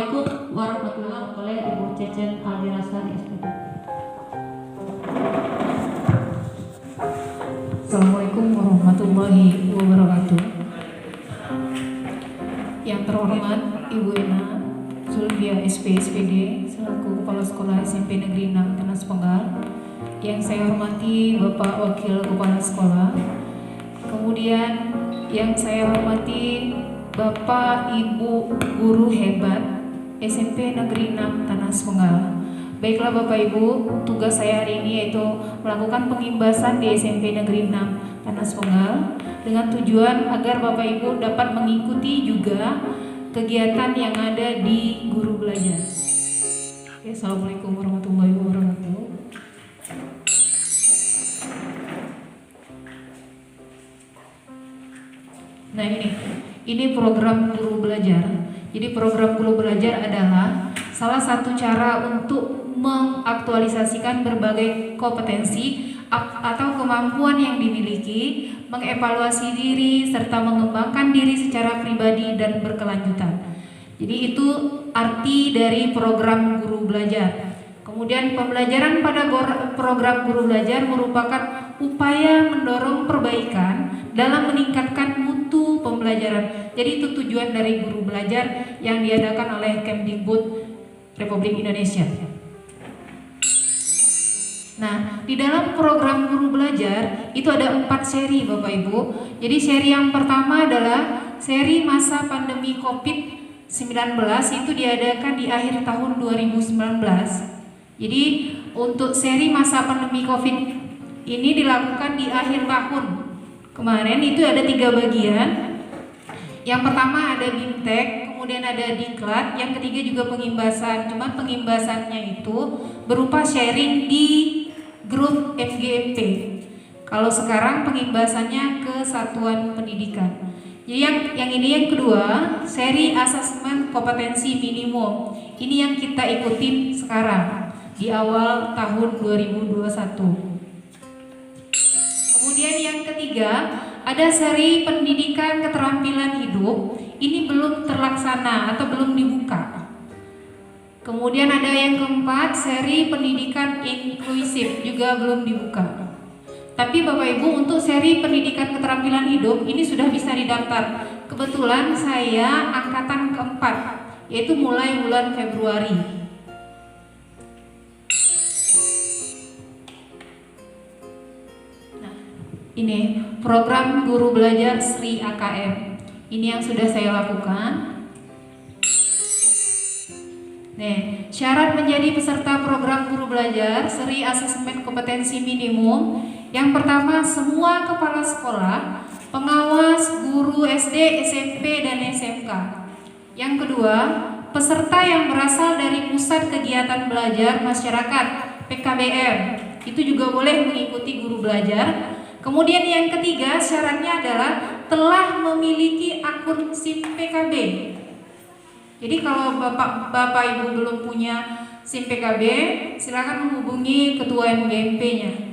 Assalamualaikum warahmatullahi wabarakatuh. Oleh Ibu Cecen Aldirasari SPD. Assalamualaikum warahmatullahi wabarakatuh. Yang terhormat Ibu Ena Zulfia SPD selaku Kepala Sekolah SMP Negeri 6 Tenas Penggal. Yang saya hormati Bapak Wakil Kepala Sekolah. Kemudian yang saya hormati Bapak Ibu guru hebat SMP Negeri 6 Tenas Penggal. Baiklah Bapak Ibu, tugas saya hari ini yaitu melakukan pengimbasan di SMP Negeri 6 Tenas Penggal dengan tujuan agar Bapak Ibu dapat mengikuti juga kegiatan yang ada di Guru Belajar. Oke, Assalamualaikum warahmatullahi wabarakatuh. Nah ini program Guru Belajar. Jadi program Guru Belajar adalah salah satu cara untuk mengaktualisasikan berbagai kompetensi atau kemampuan yang dimiliki, mengevaluasi diri, serta mengembangkan diri secara pribadi dan berkelanjutan. Jadi itu arti dari program Guru Belajar. Kemudian pembelajaran pada program Guru Belajar merupakan upaya mendorong perbaikan dalam meningkatkan mutu pembelajaran. Jadi itu tujuan dari Guru Belajar yang diadakan oleh Kemdikbud Republik Indonesia. Nah, di dalam program Guru Belajar itu ada 4 seri Bapak Ibu. Jadi seri yang pertama adalah seri masa pandemi COVID-19, itu diadakan di akhir tahun 2019. Jadi untuk seri masa pandemi COVID ini dilakukan di akhir tahun kemarin. Itu ada 3 bagian. Yang pertama ada BIMTEK, kemudian ada Diklat, yang ketiga juga pengimbasan. Cuma pengimbasannya itu berupa sharing di grup MGMP. Kalau sekarang pengimbasannya ke satuan pendidikan. Jadi yang ini yang kedua, seri asesmen kompetensi minimum. Ini yang kita ikutin sekarang di awal tahun 2021. Kemudian yang ketiga, ada seri pendidikan keterampilan hidup. Ini belum terlaksana atau belum dibuka. Kemudian ada yang keempat, seri pendidikan inklusif, juga belum dibuka. Tapi Bapak Ibu, untuk seri pendidikan keterampilan hidup ini sudah bisa didaftar. Kebetulan saya angkatan keempat, yaitu mulai bulan Februari. Ini program Guru Belajar Sri AKM. Ini yang sudah saya lakukan. Nih, syarat menjadi peserta program Guru Belajar Sri Asesmen Kompetensi Minimum. Yang pertama, semua kepala sekolah, pengawas, guru SD, SMP, dan SMK. Yang kedua, peserta yang berasal dari Pusat Kegiatan Belajar Masyarakat PKBM. Itu juga boleh mengikuti Guru Belajar. Kemudian yang ketiga, syaratnya adalah telah memiliki akun SIM PKB. Jadi kalau Bapak Ibu belum punya SIM PKB, silakan menghubungi ketua MGMP-nya.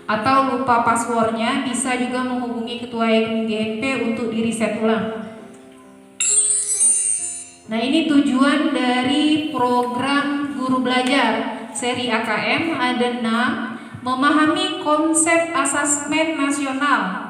Atau lupa passwordnya, bisa juga menghubungi ketua MGMP untuk di-reset ulang. Nah, ini tujuan dari program Guru Belajar seri AKM ada 6. Memahami konsep asesmen nasional.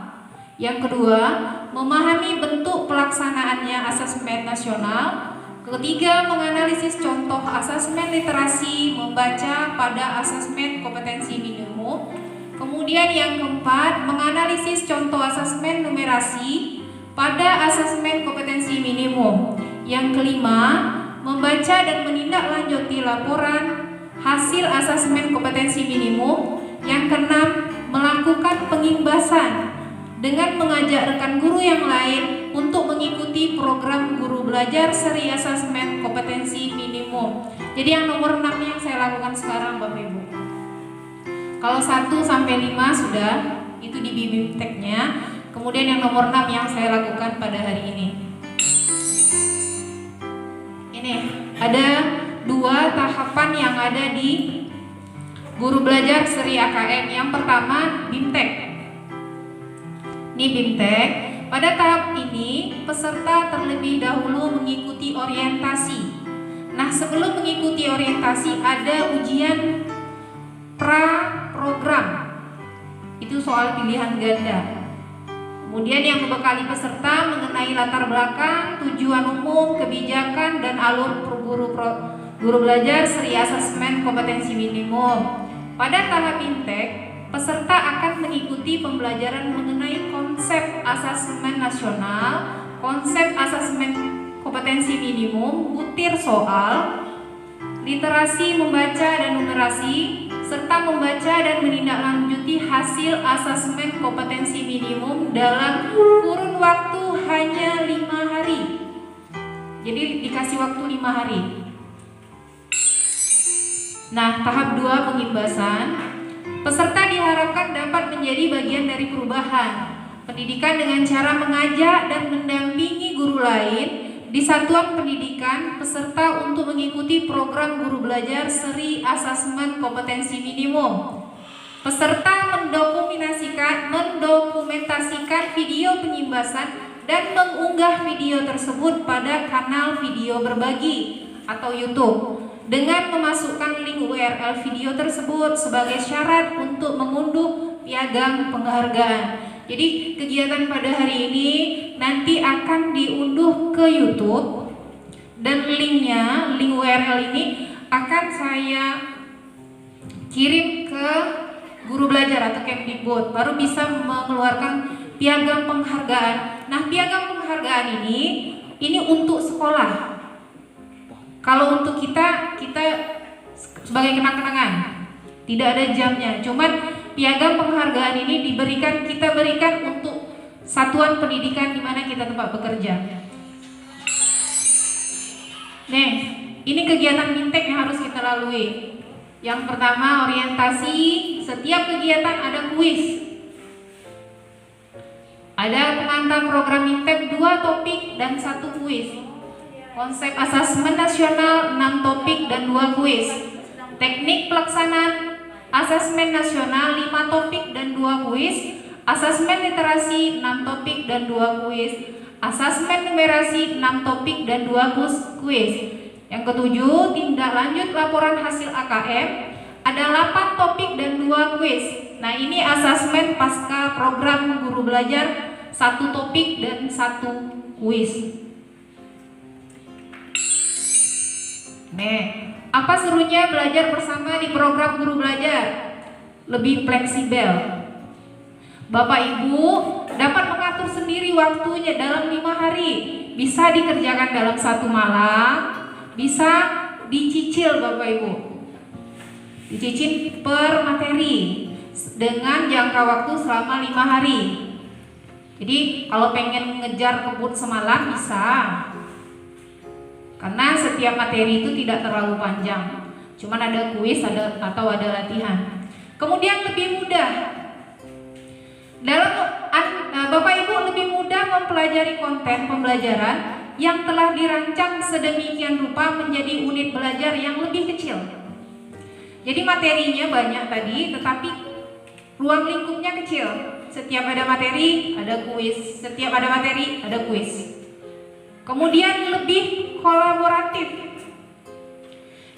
Yang kedua, memahami bentuk pelaksanaannya asesmen nasional. Ketiga, menganalisis contoh asesmen literasi membaca pada asesmen kompetensi minimum. Kemudian yang keempat, menganalisis contoh asesmen numerasi pada asesmen kompetensi minimum. Yang kelima, membaca dan menindaklanjuti laporan hasil asesmen kompetensi minimum. Yang keenam, melakukan pengimbasan dengan mengajak rekan guru yang lain untuk mengikuti program Guru Belajar Seri Asesmen Kompetensi Minimum. Jadi yang nomor 6 yang saya lakukan sekarang Bapak Ibu. Kalau 1 sampai 5 sudah, itu di BIMTEK-nya. Kemudian yang nomor 6 yang saya lakukan pada hari ini. Ini ada 2 tahapan yang ada di Guru Belajar Seri AKM. Yang pertama BIMTEK. Ini BIMTEK. pada tahap ini peserta terlebih dahulu mengikuti orientasi. Nah, sebelum mengikuti orientasi ada ujian pra-program. Itu soal pilihan ganda. Kemudian yang membekali peserta mengenai latar belakang, tujuan umum, kebijakan, dan alur guru belajar seri asesmen kompetensi minimum. Pada tahap intake, peserta akan mengikuti pembelajaran mengenai konsep asesmen nasional, konsep asesmen kompetensi minimum, butir soal, literasi membaca dan numerasi, serta membaca dan menindaklanjuti hasil asesmen kompetensi minimum dalam kurun waktu hanya 5 hari. Jadi dikasih waktu 5 hari. Nah, tahap 2 pengimbasan. Peserta diharapkan dapat menjadi bagian dari perubahan pendidikan dengan cara mengajak dan mendampingi guru lain di satuan pendidikan peserta untuk mengikuti program guru belajar seri asesmen kompetensi minimum. Peserta mendokumentasikan video pengimbasan dan mengunggah video tersebut pada kanal video berbagi atau YouTube dengan memasukkan link URL video tersebut sebagai syarat untuk mengunduh piagam penghargaan. Jadi kegiatan pada hari ini nanti akan diunduh ke YouTube dan link URL ini akan saya kirim ke guru belajar atau Kemdikbud, baru bisa mengeluarkan piagam penghargaan. Nah, piagam penghargaan ini untuk sekolah. Kalau untuk kita sebagai kenang-kenangan, tidak ada jamnya. Cuman piagam penghargaan ini kita berikan untuk satuan pendidikan di mana kita tempat bekerja. Nih, ini kegiatan mintek yang harus kita lalui. Yang pertama orientasi, setiap kegiatan ada kuis. Ada pengantar program mintek 2 topik dan 1 kuis. Konsep asesmen nasional 6 topik dan 2 kuis. Teknik pelaksanaan asesmen nasional 5 topik dan 2 kuis. Asesmen literasi 6 topik dan 2 kuis. Asesmen numerasi 6 topik dan 2 kuis. Yang ketujuh, tindak lanjut laporan hasil AKM ada 8 topik dan 2 kuis. Nah, ini asesmen pasca program guru belajar 1 topik dan 1 kuis. Nih, apa serunya belajar bersama di program guru belajar? Lebih fleksibel. Bapak Ibu dapat mengatur sendiri waktunya dalam 5 hari. Bisa dikerjakan dalam 1 malam, bisa dicicil Bapak Ibu. Dicicil per materi dengan jangka waktu selama 5 hari. Jadi kalau pengen ngejar kebut semalam bisa. Karena setiap materi itu tidak terlalu panjang, cuman ada kuis atau ada latihan. Kemudian lebih mudah, Bapak Ibu lebih mudah mempelajari konten pembelajaran yang telah dirancang sedemikian rupa menjadi unit belajar yang lebih kecil. Jadi materinya banyak tadi, tetapi ruang lingkupnya kecil. Setiap ada materi ada kuis, setiap ada materi ada kuis. Kemudian lebih kolaboratif.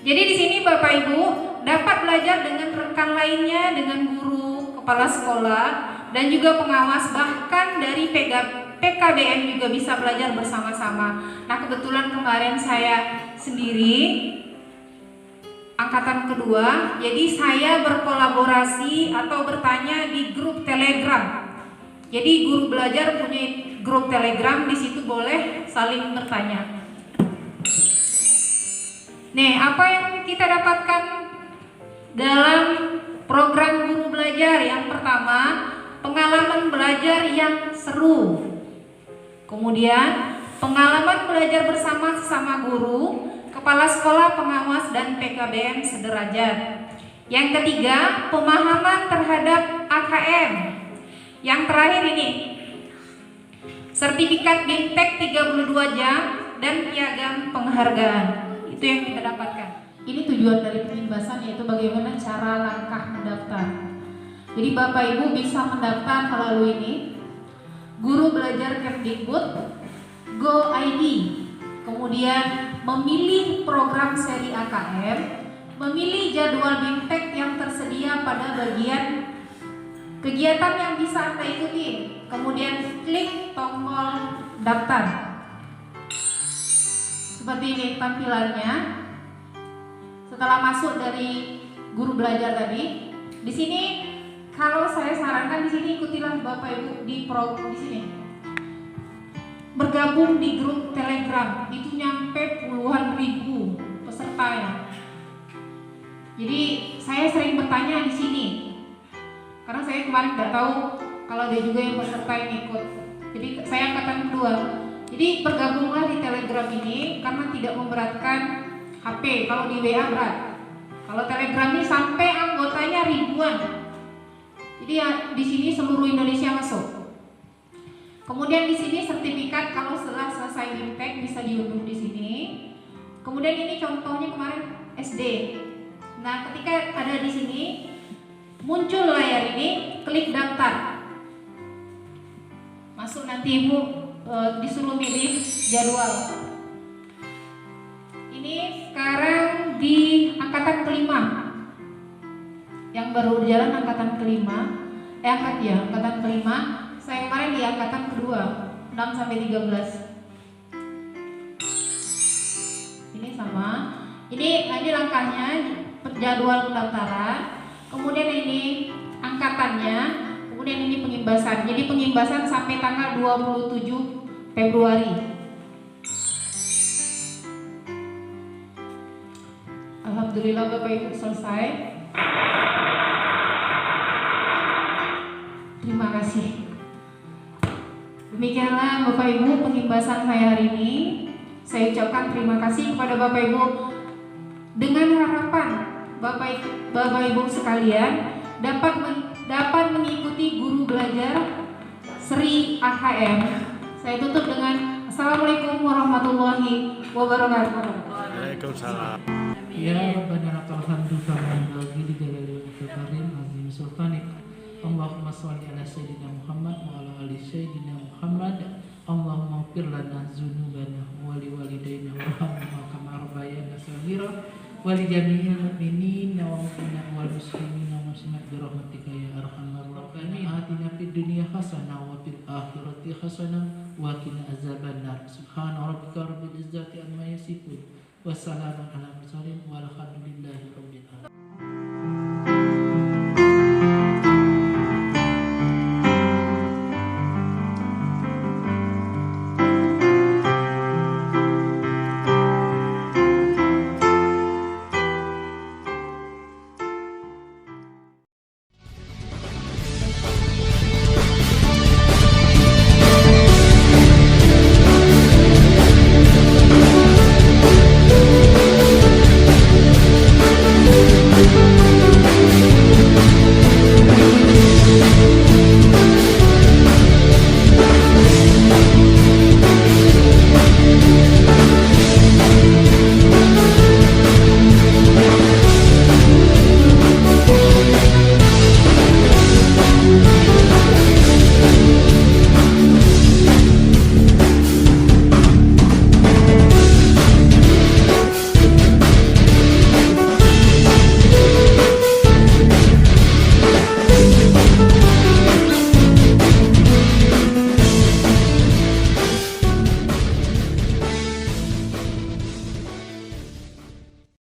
Jadi di sini Bapak Ibu dapat belajar dengan rekan lainnya, dengan guru, kepala sekolah, dan juga pengawas, bahkan dari PKBM juga bisa belajar bersama-sama. Nah, kebetulan kemarin saya sendiri angkatan kedua, jadi saya berkolaborasi atau bertanya di grup Telegram. Jadi guru belajar punya grup Telegram, di situ boleh saling bertanya. Nih, apa yang kita dapatkan dalam program guru belajar? Yang pertama, pengalaman belajar yang seru. Kemudian, pengalaman belajar bersama sesama guru, kepala sekolah, pengawas, dan PKBM sederajat. Yang ketiga, pemahaman terhadap AKM. Yang terakhir ini, sertifikat BIMTEK 32 jam dan piagam penghargaan. Itu yang kita dapatkan. Ini tujuan dari pengimbasan, yaitu bagaimana cara langkah mendaftar. Jadi Bapak Ibu bisa mendaftar melalui ini. Guru Belajar Kemdikbud, Go ID, kemudian memilih program seri AKM, memilih jadwal BIMTEK yang tersedia pada bagian kegiatan yang bisa Anda ikuti, kemudian klik tombol daftar. Seperti ini tampilannya. Setelah masuk dari guru belajar tadi, di sini kalau saya sarankan di sini ikutilah Bapak Ibu di sini. Bergabung di grup Telegram, itu nyampe puluhan ribu pesertanya. Jadi saya sering bertanya di sini, karena saya kemarin nggak tahu kalau ada juga yang peserta yang ikut. Jadi saya angkatan kedua. Jadi bergabunglah di Telegram ini karena tidak memberatkan HP. Kalau di WA berat. Kalau Telegram ini sampai anggotanya ribuan. Jadi ya, di sini seluruh Indonesia masuk. Kemudian di sini sertifikat kalau setelah selesai BIMTEK bisa diunduh di sini. Kemudian ini contohnya kemarin SD. Nah, ketika ada di sini muncul layar ini, klik daftar. Masuk nanti Ibu disuruh milih jadwal. Ini sekarang di angkatan kelima. Yang baru berjalan angkatan kelima. Angkatan kelima. Saya kemarin di angkatan kedua, 6 sampai 13. Ini sama. Ini langkahnya, jadwal pendaftaran. Kemudian ini angkatannya, kemudian ini pengimbasan. Jadi pengimbasan sampai tanggal 27 Februari. Alhamdulillah Bapak Ibu selesai. Terima kasih. Demikianlah Bapak Ibu pengimbasan saya hari ini. Saya ucapkan terima kasih kepada Bapak Ibu dengan harapan Bapak Ibu sekalian dapat mengikuti guru belajar seri AKM. Saya tutup dengan Assalamualaikum warahmatullahi wabarakatuh. Waalaikumsalam. Ya Rabbana lakal hamdu kama yanbaghi li jalali wajhika karim azim sultanik. Allahumma shalli ala sayyidina Muhammad wa ala ali sayyidina Muhammad. Allahumma ighfir lana dzunubana wa li walidayna warhamna kama rabbayana shaghira wa li jami'il mu'minina wa mu'minat wal muslimina wa muslimat bi rahmatika ya arhamar rahimin. Atina fid dunya hasanah wa fil akhirati hasanah wa qina azabannar. Subhana rabbika rabbil izzati amma yasifun. Wassalamu ala mursalin walhamdulillahi rabbil alamin.